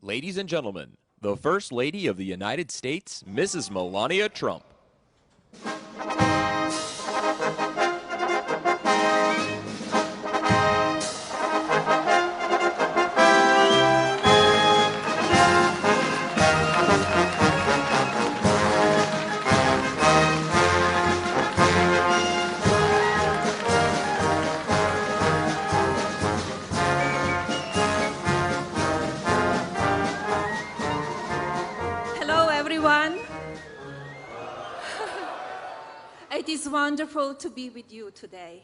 Ladies and gentlemen, the First Lady of the United States, Mrs. Melania Trump. It is wonderful to be with you today.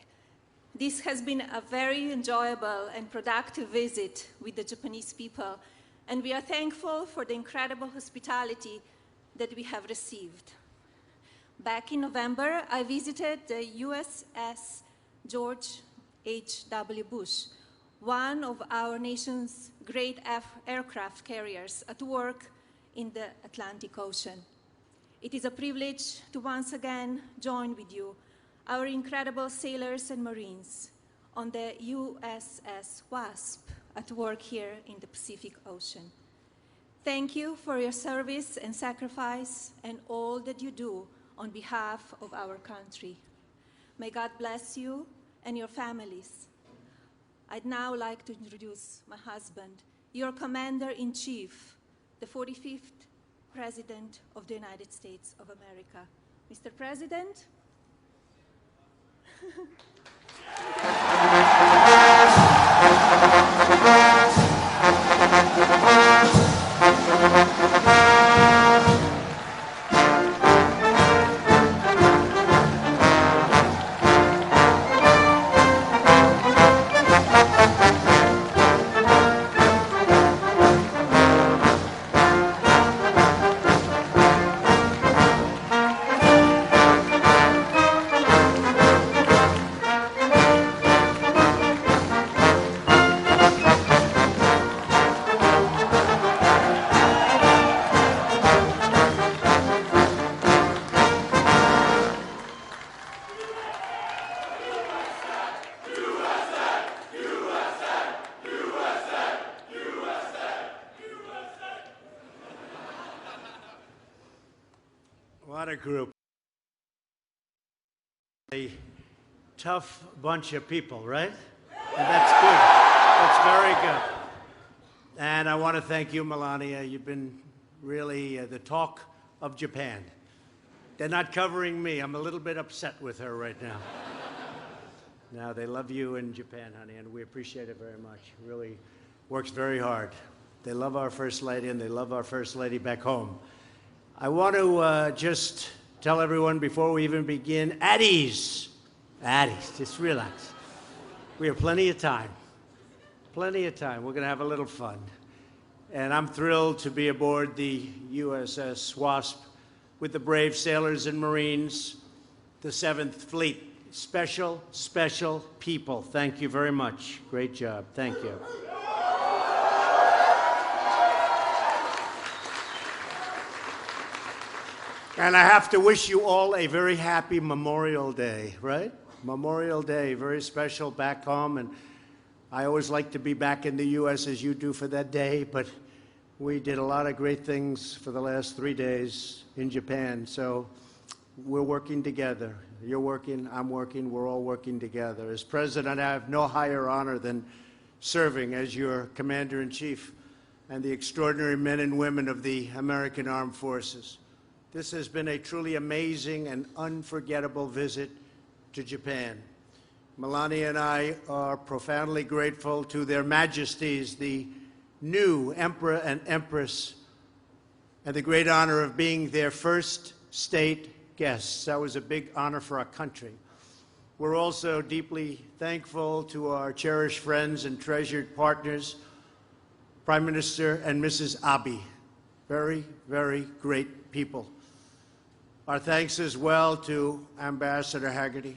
This has been a very enjoyable and productive visit with the Japanese people, and we are thankful for the incredible hospitality that we have received. Back in November, I visited the USS George H.W. Bush, one of our nation's great aircraft carriers at work in the Atlantic Ocean. It is a privilege to once again join with you, our incredible sailors and Marines, on the USS Wasp at work here in the Pacific Ocean. Thank you for your service and sacrifice and all that you do on behalf of our country. May God bless you and your families. I'd now like to introduce my husband, your Commander-in-Chief, the 45th President of the United States of America. Mr. President. What a group. A tough bunch of people, right? And that's good. That's very good. And I want to thank you, Melania. You've been really the talk of Japan. They're not covering me. I'm a little bit upset with her right now. Now, they love you in Japan, honey, and we appreciate it very much. Really works very hard. They love our First Lady, and they love our First Lady back home. I want to just tell everyone before we even begin, at ease, just relax. We have plenty of time, plenty of time. We're going to have a little fun. And I'm thrilled to be aboard the USS Wasp with the brave sailors and Marines, the 7th Fleet. Special, special people. Thank you very much. Great job. Thank you. And I have to wish you all a very happy Memorial Day, right? Memorial Day, very special back home. And I always like to be back in the U.S. as you do for that day, but we did a lot of great things for the last 3 days in Japan. So we're working together. You're working, I'm working, we're all working together. As president, I have no higher honor than serving as your commander-in-chief and the extraordinary men and women of the American Armed Forces. This has been a truly amazing and unforgettable visit to Japan. Melania and I are profoundly grateful to their majesties, the new Emperor and Empress, and the great honor of being their first state guests. That was a big honor for our country. We're also deeply thankful to our cherished friends and treasured partners, Prime Minister and Mrs. Abe. Very, very great people. Our thanks as well to Ambassador Haggerty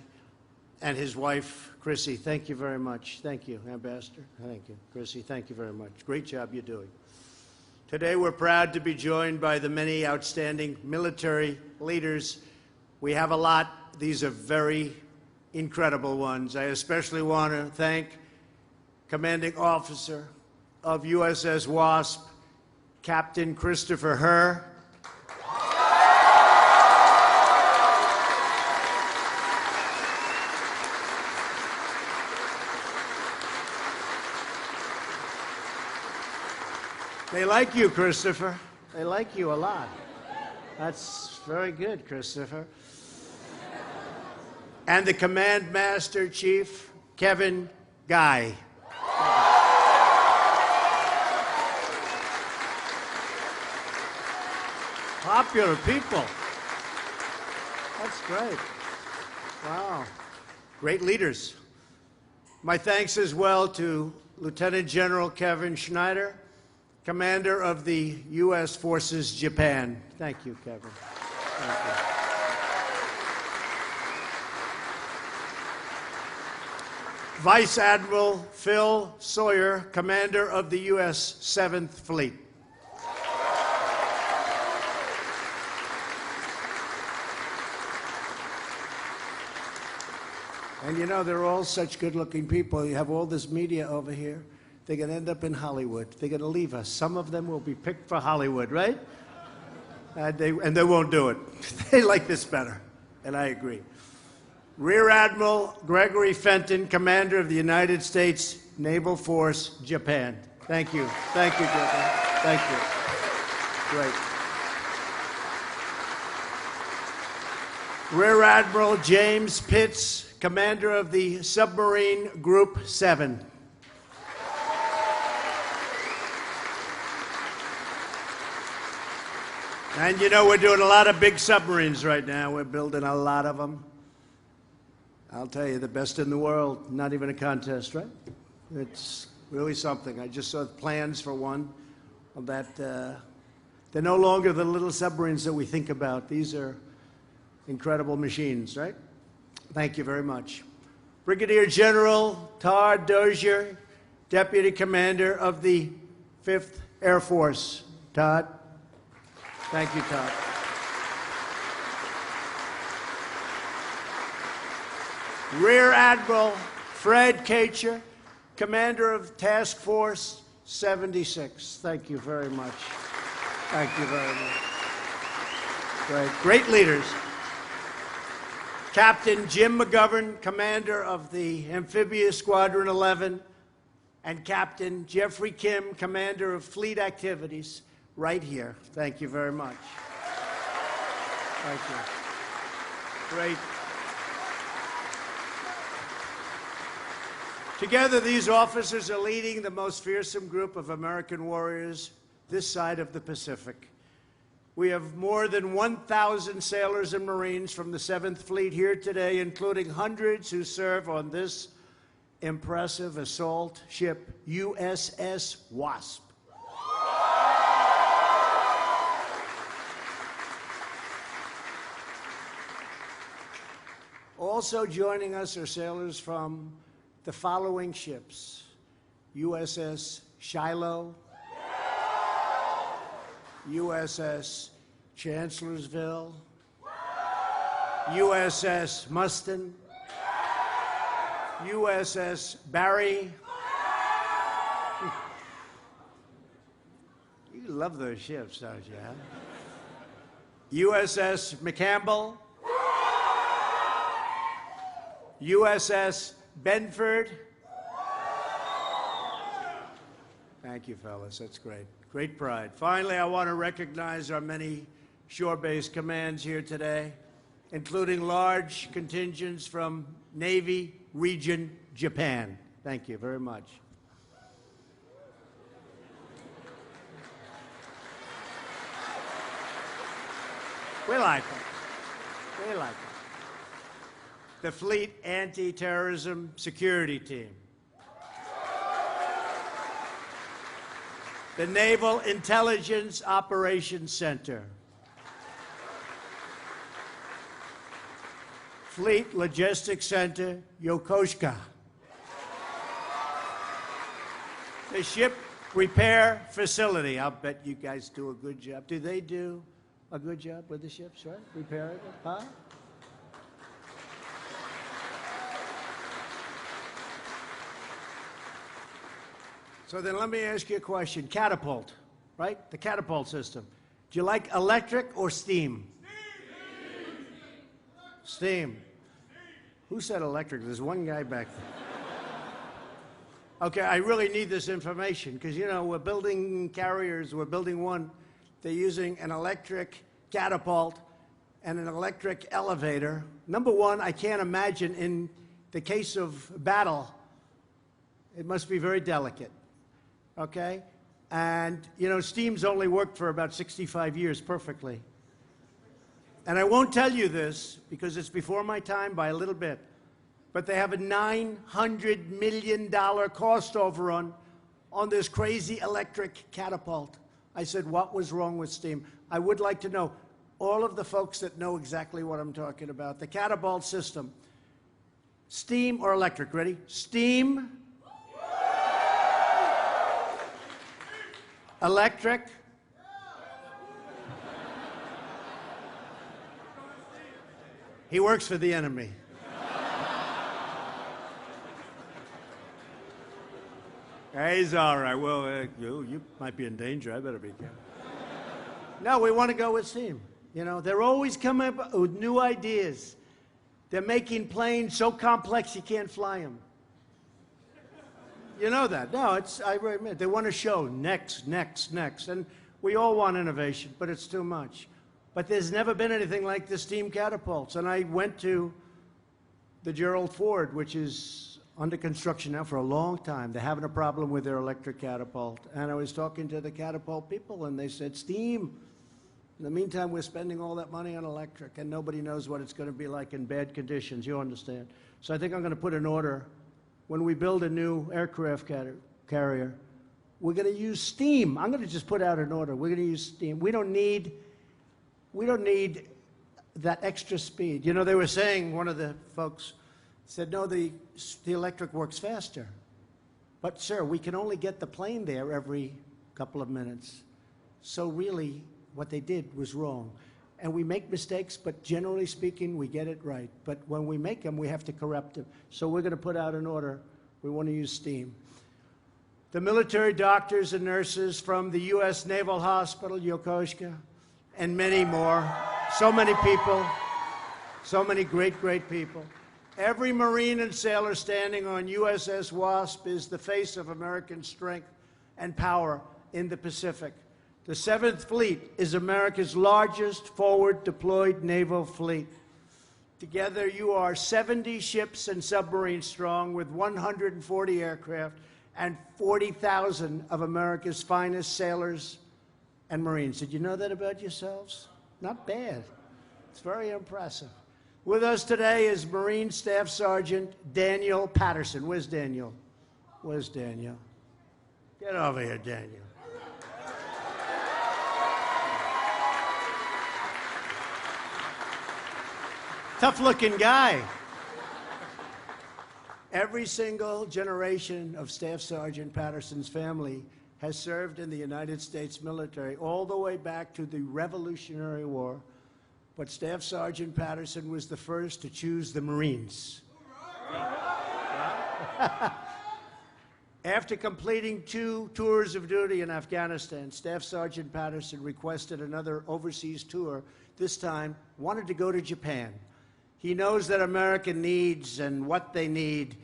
and his wife, Chrissy. Thank you very much. Thank you, Ambassador. Thank you. Chrissy, thank you very much. Great job you're doing. Today, we're proud to be joined by the many outstanding military leaders. We have a lot. These are very incredible ones. I especially want to thank Commanding Officer of USS Wasp, Captain Christopher Herr, they like you, Christopher. They like you a lot. That's very good, Christopher. And the Command Master Chief, Kevin Guy. Popular people. That's great. Wow. Great leaders. My thanks as well to Lieutenant General Kevin Schneider, Commander of the U.S. Forces Japan. Thank you, Kevin. Thank you. Vice Admiral Phil Sawyer, Commander of the U.S. 7th Fleet. And you know, they're all such good-looking people. You have all this media over here. They're going to end up in Hollywood. They're going to leave us. Some of them will be picked for Hollywood, right? And they won't do it. They like this better, and I agree. Rear Admiral Gregory Fenton, Commander of the United States Naval Force, Japan. Thank you. Thank you, Gregory. Thank you. Great. Rear Admiral James Pitts, Commander of the Submarine Group 7. And you know, we're doing a lot of big submarines right now. We're building a lot of them. I'll tell you, the best in the world. Not even a contest, right? It's really something. I just saw plans for one that they're no longer the little submarines that we think about. These are incredible machines, right? Thank you very much. Brigadier General Todd Dozier, Deputy Commander of the 5th Air Force. Todd. Thank you, Todd. Rear Admiral Fred Kacher, Commander of Task Force 76. Thank you very much. Thank you very much. Great, great leaders. Captain Jim McGovern, Commander of the Amphibious Squadron 11, and Captain Jeffrey Kim, Commander of Fleet Activities, right here. Thank you very much. Thank you. Great. Together, these officers are leading the most fearsome group of American warriors this side of the Pacific. We have more than 1,000 sailors and Marines from the 7th Fleet here today, including hundreds who serve on this impressive assault ship, USS Wasp. Also joining us are sailors from the following ships: USS Shiloh, USS Chancellorsville, USS Mustin, USS Barry. You love those ships, don't you? Huh? USS McCampbell, USS Benford. Thank you, fellas. That's great. Great pride. Finally, I want to recognize our many shore-based commands here today, including large contingents from Navy Region Japan. Thank you very much. We like them. We like them. The Fleet Anti-Terrorism Security Team. The Naval Intelligence Operations Center. Fleet Logistics Center, Yokosuka. The Ship Repair Facility. I'll bet you guys do a good job. Do they do a good job with the ships, right? Repairing them, huh? So then let me ask you a question. Catapult. right? The catapult system. Do you like electric or steam? Steam. Who said electric? There's one guy back there. Okay, I really need this information because, you know, we're building carriers. We're building one. They're using an electric catapult and an electric elevator. Number one, I can't imagine in the case of battle, it must be very delicate, okay? And, you know, steam's only worked for about 65 years perfectly. And I won't tell you this because it's before my time by a little bit, but they have a $900 million cost overrun on this crazy electric catapult. I said, what was wrong with steam? I would like to know, all of the folks that know exactly what I'm talking about, the catapult system, steam or electric, ready? Steam, electric, he works for the enemy. He's all right. Well, you might be in danger. I better be careful. No, we want to go with steam. You know, they're always coming up with new ideas. They're making planes so complex you can't fly them. You know that? No, I admit, they want to show next. And we all want innovation, but it's too much. But there's never been anything like the steam catapults. And I went to the Gerald Ford, which is under construction now for a long time. They're having a problem with their electric catapult. And I was talking to the catapult people, and they said, steam. In the meantime, we're spending all that money on electric, and nobody knows what it's going to be like in bad conditions. You understand? So I think I'm going to put an order. When we build a new aircraft carrier, we're going to use steam. I'm going to just put out an order. We're going to use steam. We don't need that extra speed. You know, they were saying, one of the folks said, no, the electric works faster. But, sir, we can only get the plane there every couple of minutes. So really, what they did was wrong. And we make mistakes, but generally speaking, we get it right. But when we make them, we have to correct them. So we're going to put out an order. We want to use steam. The military doctors and nurses from the U.S. Naval Hospital, Yokosuka, and many more. So many people, so many great, great people. Every Marine and sailor standing on USS Wasp is the face of American strength and power in the Pacific. The 7th Fleet is America's largest forward deployed naval fleet. Together, you are 70 ships and submarines strong with 140 aircraft and 40,000 of America's finest sailors and Marines. Did you know that about yourselves? Not bad. It's very impressive. With us today is Marine Staff Sergeant Daniel Patterson. Where's Daniel? Where's Daniel? Get over here, Daniel. Tough-looking guy. Every single generation of Staff Sergeant Patterson's family has served in the United States military all the way back to the Revolutionary War. But Staff Sergeant Patterson was the first to choose the Marines. After completing 2 tours of duty in Afghanistan, Staff Sergeant Patterson requested another overseas tour, this time wanted to go to Japan. He knows that America needs, and what they need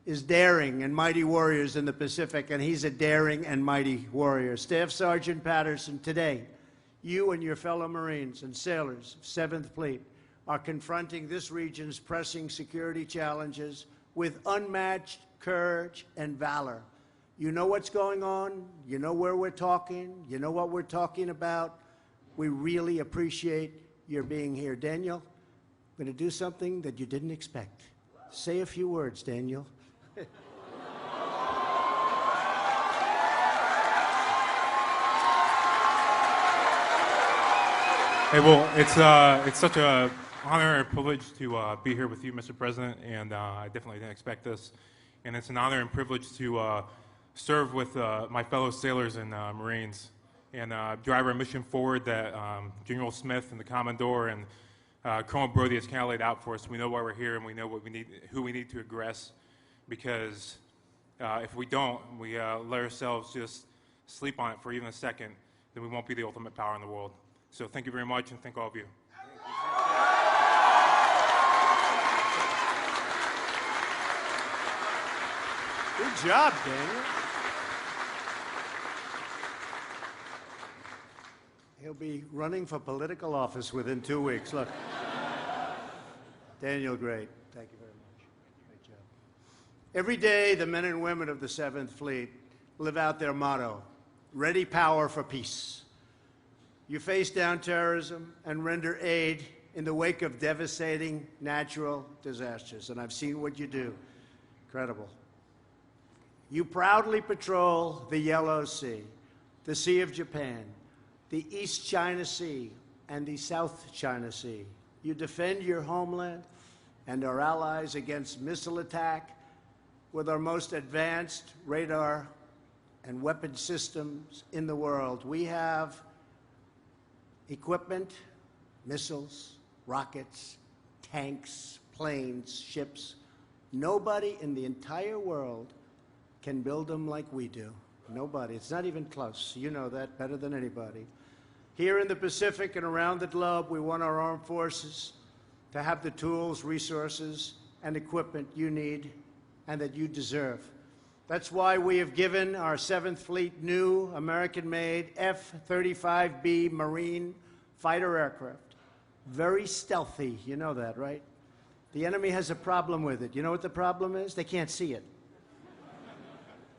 is daring and mighty warriors in the Pacific, and he's a daring and mighty warrior. Staff Sergeant Patterson, today, you and your fellow Marines and sailors of 7th Fleet are confronting this region's pressing security challenges with unmatched courage and valor. You know what's going on. You know where we're talking. You know what we're talking about. We really appreciate your being here. Daniel, I'm going to do something that you didn't expect. Say a few words, Daniel. Hey, well, it's such an honor and privilege to be here with you, Mr. President, and I definitely didn't expect this. And it's an honor and privilege to serve with my fellow sailors and Marines and drive our mission forward that General Smith and the Commodore and Colonel Brody has kind of laid out for us. We know why we're here, and we know what we need, who we need to aggress, because if we don't, we let ourselves just sleep on it for even a second, then we won't be the ultimate power in the world. So thank you very much, and thank all of you. Good job, Daniel. He'll be running for political office within 2 weeks. Look. Daniel, great. Thank you very much. Great job. Every day, the men and women of the 7th Fleet live out their motto, ready power for peace. You face down terrorism and render aid in the wake of devastating natural disasters, and I've seen what you do. Incredible. You proudly patrol the Yellow Sea, the Sea of Japan, the East China Sea, and the South China Sea. You defend your homeland and our allies against missile attack with our most advanced radar and weapon systems in the world. We have equipment, missiles, rockets, tanks, planes, ships. Nobody in the entire world can build them like we do. Nobody. It's not even close. You know that better than anybody. Here in the Pacific and around the globe, we want our armed forces to have the tools, resources, and equipment you need and that you deserve. That's why we have given our 7th Fleet new American-made F-35B Marine fighter aircraft. Very stealthy. You know that, right? The enemy has a problem with it. You know what the problem is? They can't see it.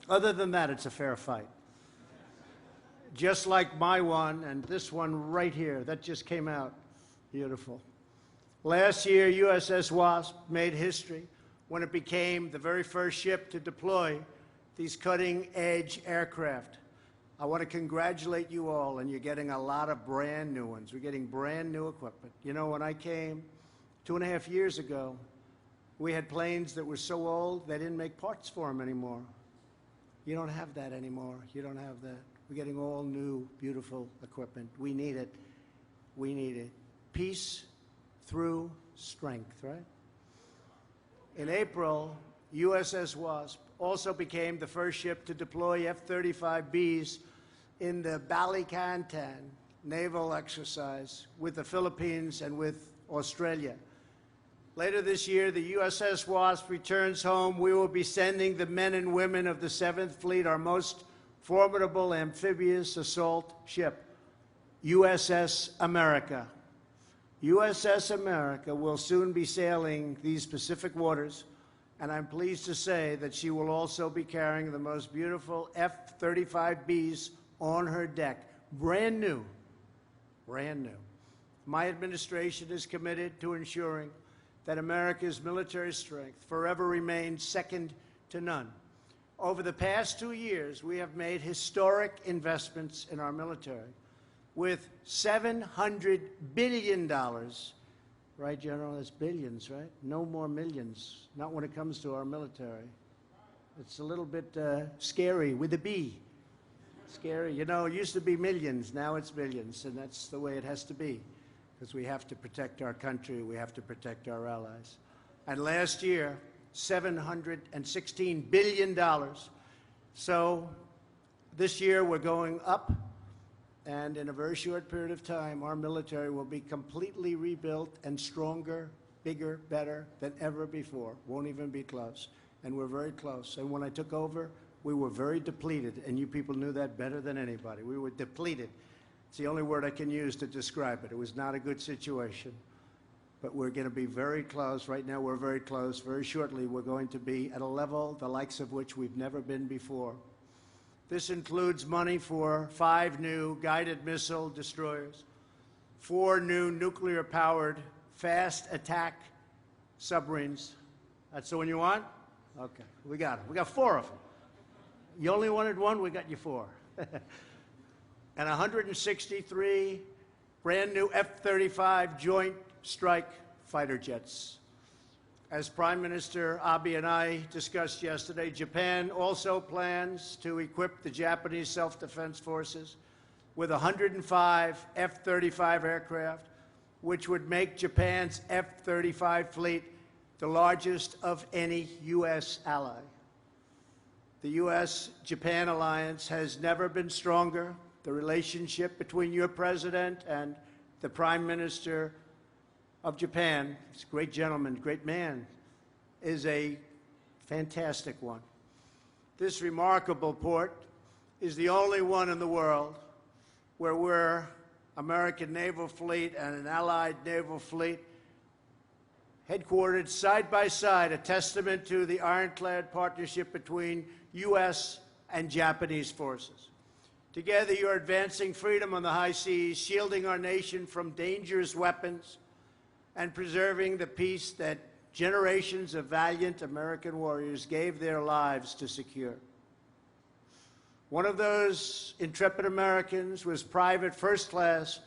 Other than that, it's a fair fight. Just like my one and this one right here. That just came out. Beautiful. Last year, USS Wasp made history when it became the very first ship to deploy these cutting-edge aircraft. I want to congratulate you all, and you're getting a lot of brand new ones. We're getting brand new equipment. You know, when I came 2.5 years ago, we had planes that were so old they didn't make parts for them anymore. You don't have that anymore. You don't have that. We're getting all new, beautiful equipment. We need it. We need it. Peace through strength, right? In April, USS Wasp also became the first ship to deploy F-35Bs in the Balikantan naval exercise with the Philippines and with Australia. Later this year, the USS Wasp returns home. We will be sending the men and women of the 7th Fleet, our most formidable amphibious assault ship, USS America. USS America will soon be sailing these Pacific waters, and I'm pleased to say that she will also be carrying the most beautiful F-35Bs on her deck. Brand new. Brand new. My administration is committed to ensuring that America's military strength forever remains second to none. Over the past 2 years, we have made historic investments in our military with $700 billion. Right, General? That's billions, right? No more millions. Not when it comes to our military. It's a little bit scary with a B. Scary. You know, it used to be millions. Now it's billions, and that's the way it has to be, because we have to protect our country. We have to protect our allies. And last year, $716 billion. So this year we're going up, and in a very short period of time, our military will be completely rebuilt and stronger, bigger, better than ever before. Won't even be close. And we're very close. And when I took over, we were very depleted, and you people knew that better than anybody. We were depleted. It's the only word I can use to describe it. It was not a good situation. But we're going to be very close. Right now, we're very close. Very shortly, we're going to be at a level the likes of which we've never been before. This includes money for 5 new guided missile destroyers, 4 new nuclear-powered fast attack submarines. That's the one you want? Okay, we got them. We got 4 of them. You only wanted 1, we got you 4. And 163 brand new F-35 Joint Strike Fighter jets. As Prime Minister Abe and I discussed yesterday, Japan also plans to equip the Japanese self-defense forces with 105 F-35 aircraft, which would make Japan's F-35 fleet the largest of any U.S. ally. The U.S.-Japan alliance has never been stronger. The relationship between your president and the Prime Minister of Japan, this great gentleman, great man, is a fantastic one. This remarkable port is the only one in the world where we're American naval fleet and an allied naval fleet headquartered side by side, a testament to the ironclad partnership between U.S. and Japanese forces. Together, you're advancing freedom on the high seas, shielding our nation from dangerous weapons, and preserving the peace that generations of valiant American warriors gave their lives to secure. One of those intrepid Americans was Private First Class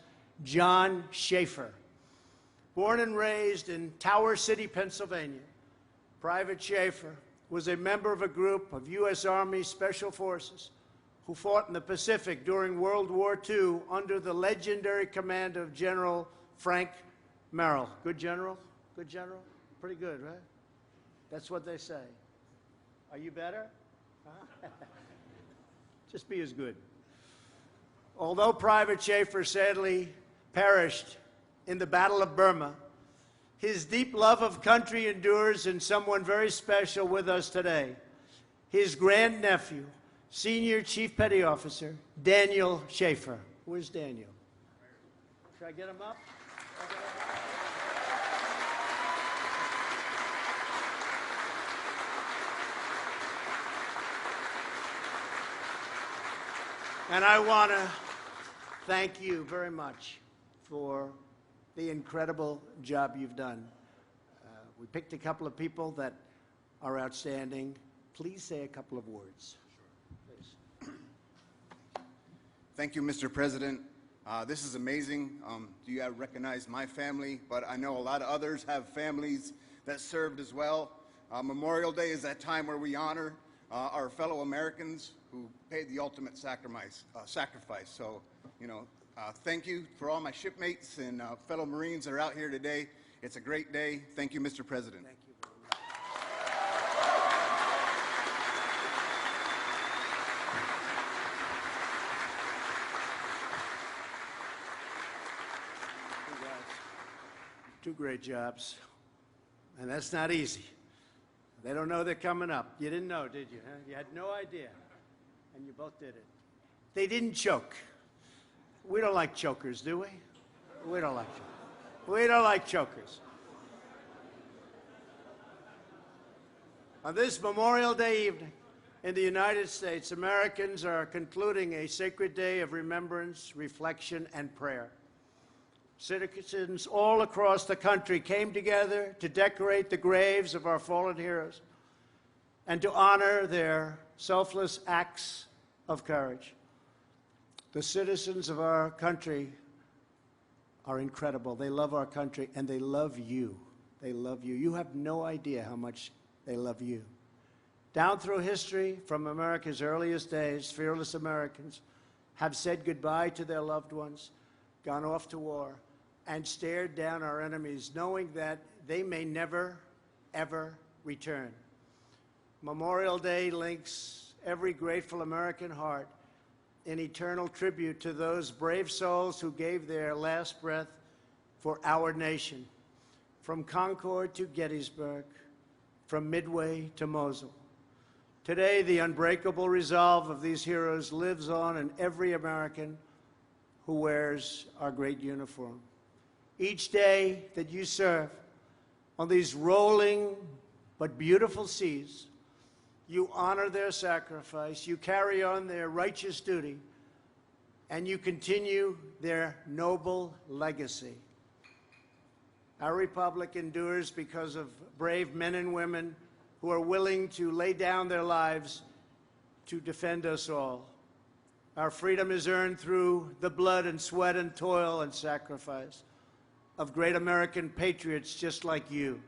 John Schaefer. Born and raised in Tower City, Pennsylvania, Private Schaefer was a member of a group of U.S. Army Special Forces who fought in the Pacific during World War II under the legendary command of General Frank Merrill. Good general? Good general? Pretty good, right? That's what they say. Are you better? Huh? Just be as good. Although Private Schaefer sadly perished in the Battle of Burma, his deep love of country endures in someone very special with us today, his grandnephew, Senior Chief Petty Officer Daniel Schaefer. Where's Daniel? Should I get him up? And I want to thank you very much for the incredible job you've done. We picked a couple of people that are outstanding. Please say a couple of words. Sure. Please. Thank you, Mr. President. This is amazing. You have recognized my family, but I know a lot of others have families that served as well. Memorial Day is that time where we honor our fellow Americans who paid the ultimate sacrifice. So, thank you for all my shipmates and fellow Marines that are out here today. It's a great day. Thank you, Mr. President. Thank you very much. You guys, two great jobs, and that's not easy. They don't know they're coming up. You didn't know, did you? Huh? You had no idea, and you both did it. They didn't choke. We don't like chokers, do we? We don't like chokers. We don't like chokers. On this Memorial Day evening in the United States, Americans are concluding a sacred day of remembrance, reflection, and prayer. Citizens all across the country came together to decorate the graves of our fallen heroes and to honor their selfless acts of courage. The citizens of our country are incredible. They love our country, and they love you. They love you. You have no idea how much they love you. Down through history, from America's earliest days, fearless Americans have said goodbye to their loved ones, gone off to war, and stared down our enemies, knowing that they may never, ever return. Memorial Day links every grateful American heart in eternal tribute to those brave souls who gave their last breath for our nation, from Concord to Gettysburg, from Midway to Mosul. Today, the unbreakable resolve of these heroes lives on in every American who wears our great uniform. Each day that you serve on these rolling but beautiful seas, you honor their sacrifice, you carry on their righteous duty, and you continue their noble legacy. Our republic endures because of brave men and women who are willing to lay down their lives to defend us all. Our freedom is earned through the blood and sweat and toil and sacrifice of great American patriots just like you.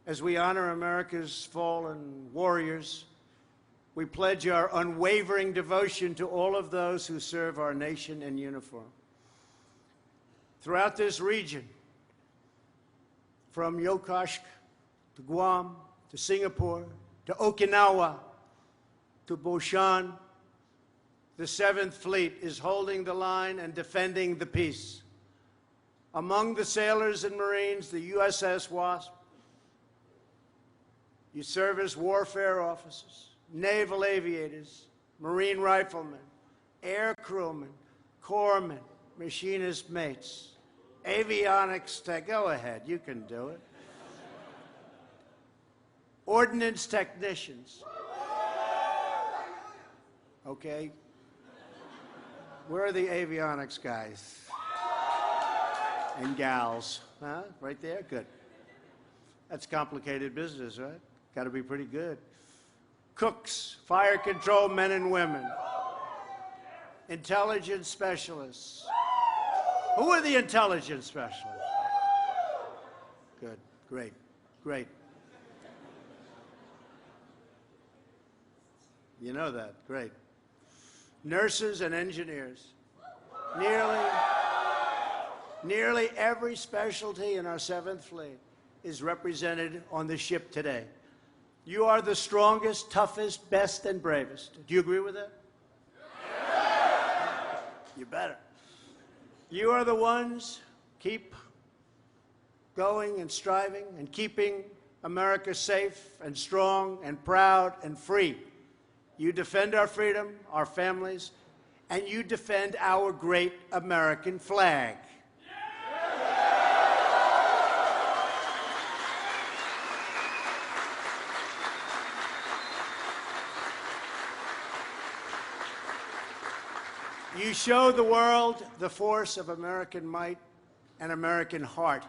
As we honor America's fallen warriors, we pledge our unwavering devotion to all of those who serve our nation in uniform. Throughout this region, from Yokosuka to Guam to Singapore to Okinawa to Boshan, the Seventh Fleet is holding the line and defending the peace. Among the sailors and Marines, the USS Wasp, you serve as warfare officers, naval aviators, Marine riflemen, air crewmen, corpsmen, machinist mates, avionics tech. Go ahead, you can do it. Ordnance technicians. Okay. Where are the avionics guys and gals? Huh? Right there? Good. That's complicated business, right? Got to be pretty good. Cooks, fire control men and women, intelligence specialists. Who are the intelligence specialists? Good, great, great. You know that, great. Nurses and engineers. Nearly every specialty in our Seventh Fleet is represented on the ship today. You are the strongest, toughest, best, and bravest. Do you agree with that? You better. You are the ones keep going and striving and keeping America safe and strong and proud and free. You defend our freedom, our families, and you defend our great American flag. You show the world the force of American might and American heart,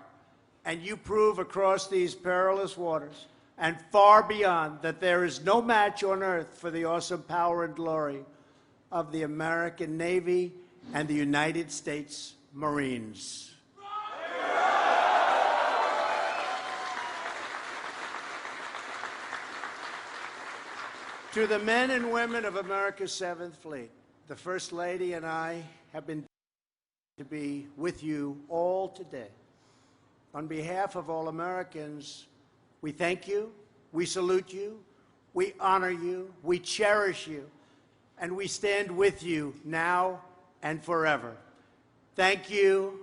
and you prove across these perilous waters and far beyond that there is no match on earth for the awesome power and glory of the American Navy and the United States Marines. To the men and women of America's Seventh Fleet, the First Lady and I have been to be with you all today. On behalf of all Americans, we thank you, we salute you, we honor you, we cherish you, and we stand with you now and forever. Thank you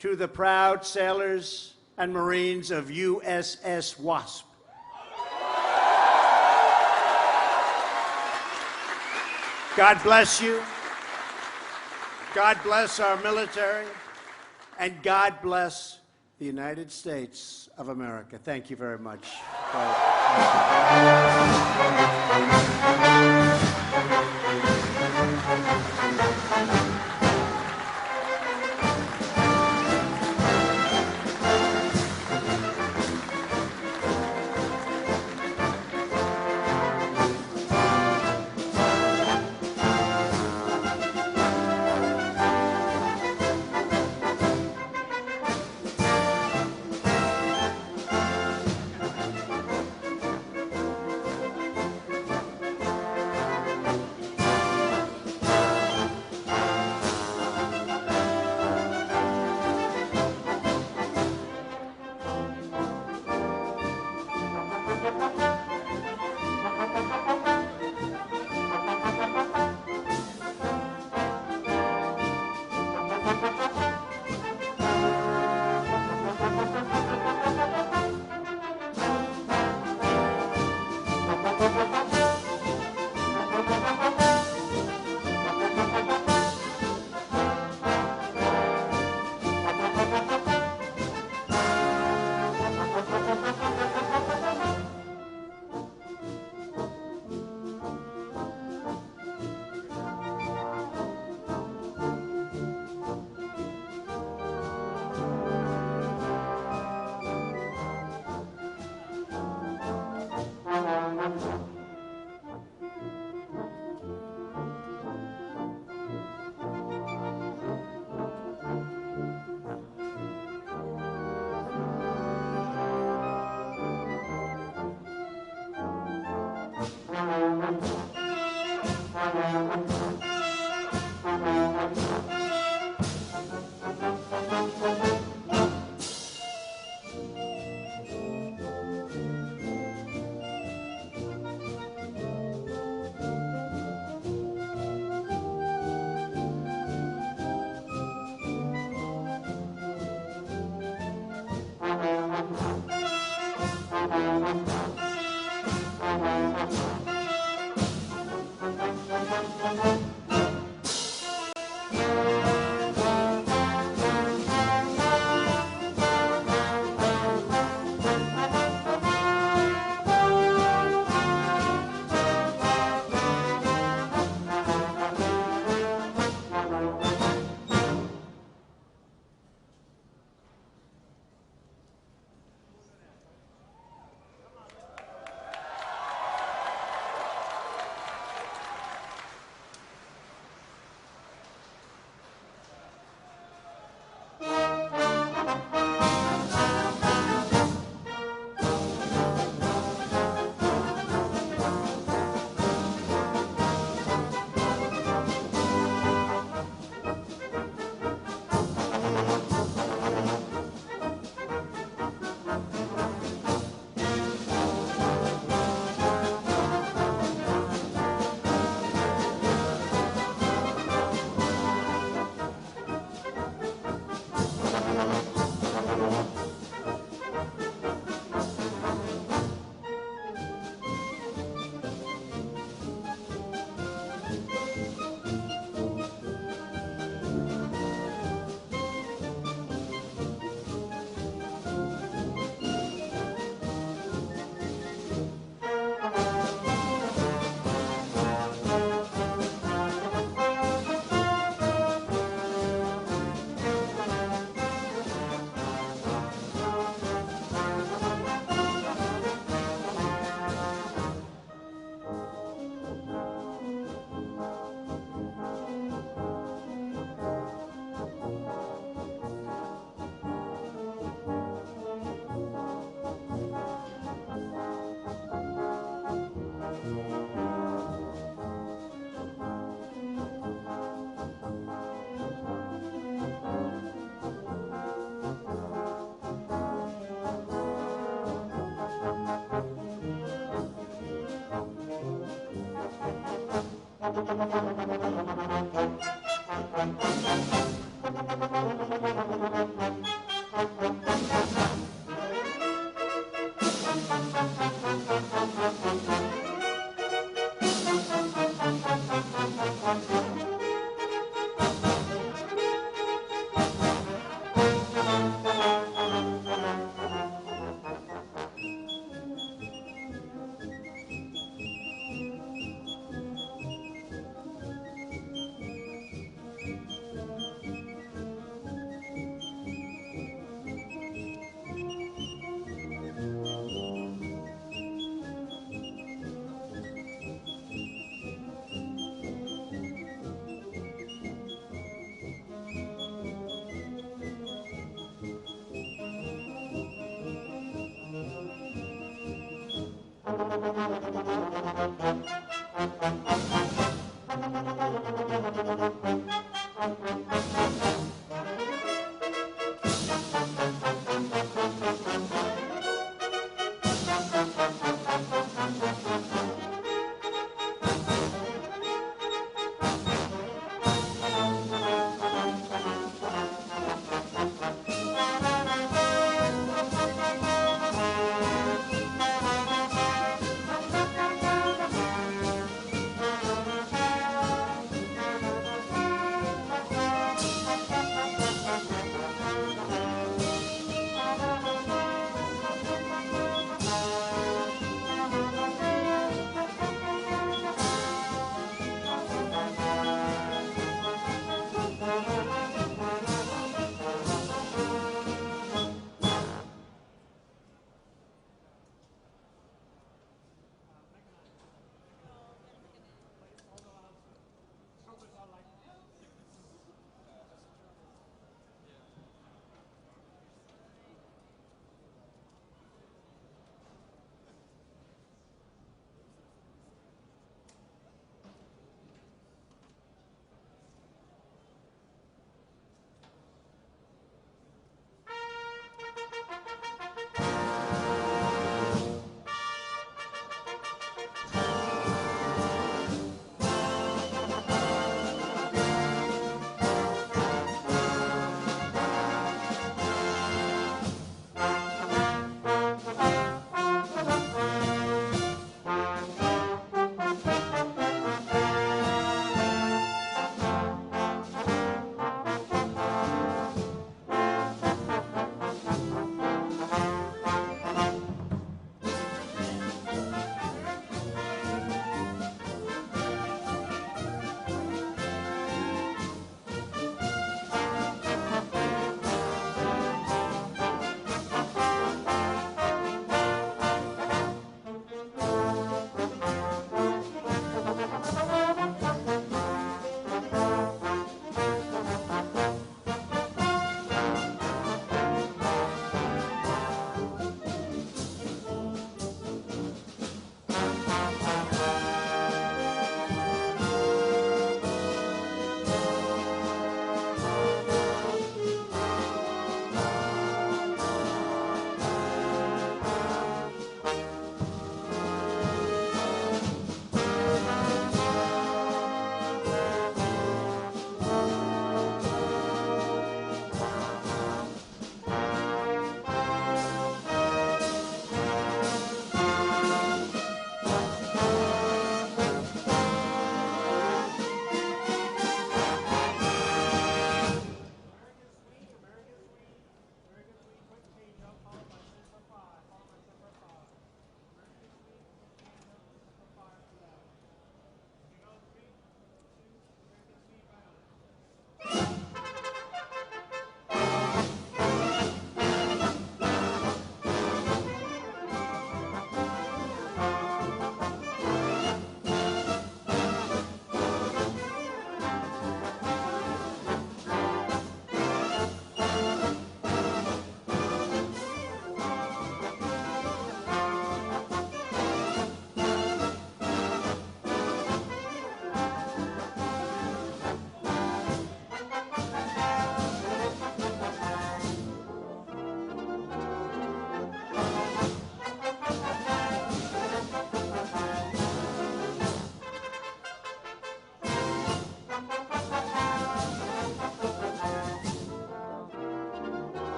to the proud sailors and Marines of USS Wasp. God bless you. God bless our military. And God bless the United States of America. Thank you very much.